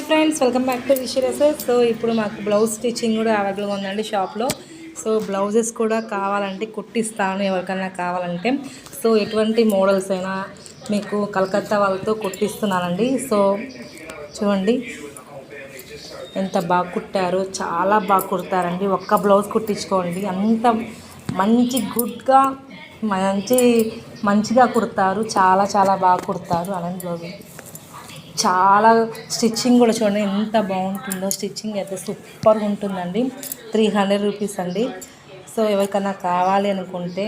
Friends, welcome back to రిషిరసెస్. So ఇప్పుడు మాకు బ్లౌజ్ స్టిచ్చింగ్ కూడా అవైలబుల్గా ఉందండి షాప్లో. సో బ్లౌజెస్ కూడా కావాలంటే కుట్టిస్తాను ఎవరికైనా కావాలంటే. సో ఎటువంటి మోడల్స్ అయినా మీకు కలకత్తా వాళ్ళతో కుట్టిస్తున్నానండి. సో చూడండి ఎంత బాగా కుట్టారో, చాలా బాగా కుడతారండి. ఒక్క బ్లౌజ్ కుట్టించుకోండి, అంత మంచి గుడ్గా మంచిగా కుడతారు. చాలా చాలా బాగా కుడతారు. అలాంటి బ్లౌజ్ చాలా స్టిచ్చింగ్ కూడా చూడండి ఎంత బాగుంటుందో. స్టిచ్చింగ్ అయితే సూపర్గా ఉంటుందండి. 300 రూపీస్ అండి. సో ఎవరికైనా కావాలి అనుకుంటే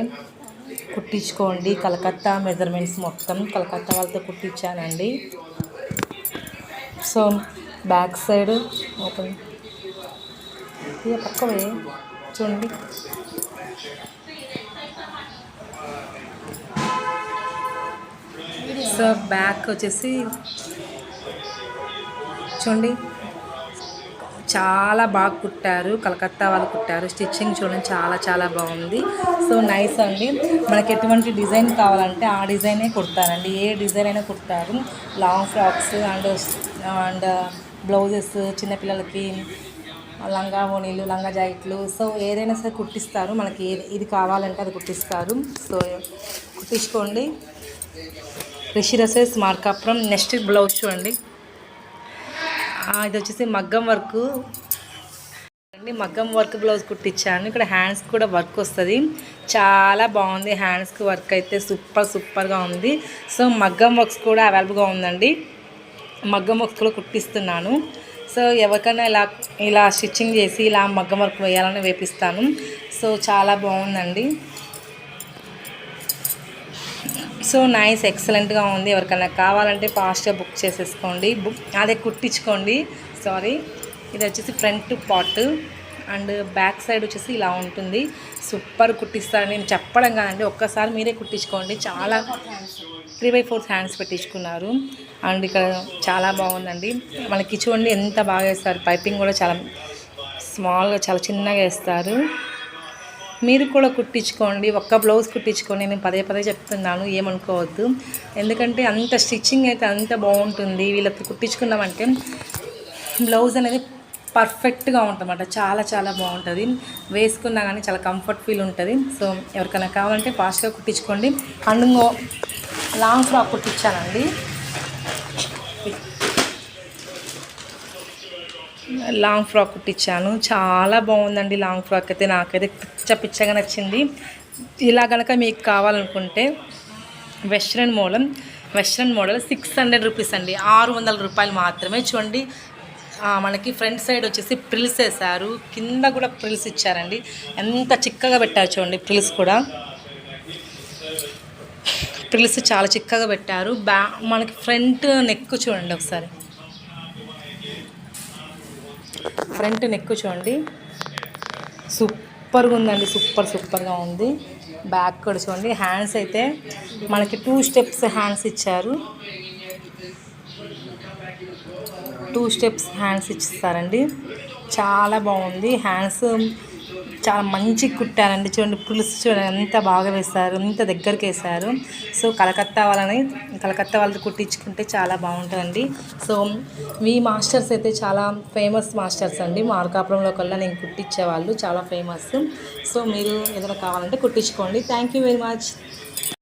కుట్టించుకోండి. కలకత్తా మెజర్మెంట్స్ మొత్తం కలకత్తా వాళ్ళతో కుట్టించానండి. సో బ్యాక్ సైడ్ ఓపెన్ పక్కవే చూడండి. సో బ్యాక్ వచ్చేసి చూడండి చాలా బాగా కుట్టారు. కలకత్తా వాళ్ళు కుట్టారు. స్టిచ్చింగ్ చూడండి చాలా చాలా బాగుంది. సో నైస్ అండి. మనకి ఎటువంటి డిజైన్ కావాలంటే ఆ డిజైనే కుడతారండి. ఏ డిజైన్ అయినా కుడతారు. లాంగ్ ఫ్రాక్స్ అండ్ బ్లౌజెస్, చిన్నపిల్లలకి లంగా ఓణీలు, లంగా జాకెట్లు, సో ఏదైనా సరే కుట్టిస్తారు. మనకి ఇది కావాలంటే అది కుట్టిస్తారు. సో కుట్టించుకోండి. రిషిరసెస్ మార్కాపురం. నెక్స్ట్ బ్లౌజ్ చూడండి. ఇది వచ్చేసి మగ్గం వర్క్ అండి. మగ్గం వర్క్ బ్లౌజ్ కుట్టించాను. ఇక్కడ హ్యాండ్స్ కూడా వర్క్ వస్తుంది. చాలా బాగుంది. హ్యాండ్స్కి వర్క్ అయితే సూపర్గా ఉంది. సో మగ్గం వర్క్స్ కూడా అవైలబుల్గా ఉందండి. మగ్గం వర్క్స్ కూడా కుట్టిస్తున్నాను. సో ఎవరికైనా ఇలా స్టిచ్చింగ్ చేసి ఇలా మగ్గం వర్క్ వేయాలని వేపిస్తాను. సో చాలా బాగుందండి. సో నైస్, ఎక్సలెంట్గా ఉంది. ఎవరికైనా కావాలంటే ఫాస్ట్గా బుక్ చేసేసుకోండి. అదే కుట్టించుకోండి. సారీ, ఇది వచ్చేసి front part and back side వచ్చేసి ఇలా ఉంటుంది. సూపర్ కుట్టిస్తాను. నేను చెప్పడం కాదండి, ఒక్కసారి మీరే కుట్టించుకోండి. చాలా 3/4 హ్యాండ్స్ పెట్టించుకున్నారు. అండ్ ఇక్కడ చాలా బాగుందండి. మనకి చూడండి ఎంత బాగా వేస్తారు. పైపింగ్ కూడా చాలా స్మాల్గా, చాలా చిన్నగా వేస్తారు. మీరు కూడా కుట్టించుకోండి. ఒక్క బ్లౌజ్ కుట్టించుకోండి. నేను పదే చెప్తున్నాను, ఏమనుకోవద్దు. ఎందుకంటే అంత స్టిచ్చింగ్ అయితే అంత బాగుంటుంది. వీళ్ళకి కుట్టించుకున్నామంటే బ్లౌజ్ అనేది పర్ఫెక్ట్గా ఉంటుందన్నమాట. చాలా చాలా బాగుంటుంది. వేసుకున్నా కానీ చాలా కంఫర్ట్ ఫీల్ ఉంటుంది. సో ఎవరికైనా కావాలంటే ఫాస్ట్గా కుట్టించుకోండి. అండ్ లాంగ్ ఫ్రాక్ కుట్టించానండి. లాంగ్ ఫ్రాక్ కుట్టించాను. చాలా బాగుందండి. లాంగ్ ఫ్రాక్ అయితే నాకైతే పిచ్చగా నచ్చింది. ఇలా కనుక మీకు కావాలనుకుంటే వెస్ట్రన్ మోడల్ 600 రూపీస్ అండి. 600 రూపాయలు మాత్రమే. చూడండి మనకి ఫ్రంట్ సైడ్ వచ్చేసి ప్రిల్స్ వేశారు. కింద కూడా ప్రిల్స్ ఇచ్చారండి. ఎంత చిక్కగా పెట్టారు చూడండి. ప్రిల్స్ చాలా చిక్కగా పెట్టారు. మనకి ఫ్రంట్ నెక్ చూడండి ఒకసారి. ఫ్రంట్ నెక్ చూడండి సూపర్గా ఉందండి. సూపర్గా ఉంది. బ్యాక్ కూడా చూడండి. హ్యాండ్స్ అయితే మనకి 2 స్టెప్స్ హ్యాండ్స్ ఇచ్చారు. 2 స్టెప్స్ హ్యాండ్స్ ఇస్తారండి. చాలా బాగుంది. హ్యాండ్స్ చాలా మంచిగా కుట్టారండి. చూడండి పులుసు చూడండి ఎంత బాగా వేస్తారు, ఎంత దగ్గరికి వేశారు. సో కలకత్తా వాళ్ళతో కుట్టించుకుంటే చాలా బాగుంటుందండి. సో మీ మాస్టర్స్ అయితే చాలా ఫేమస్ మాస్టర్స్ అండి. మార్కాపురంలో కల్లా నేను కుట్టించేవాళ్ళు చాలా ఫేమస్. సో మీరు ఏదైనా కావాలంటే కుట్టించుకోండి. Thank you very much.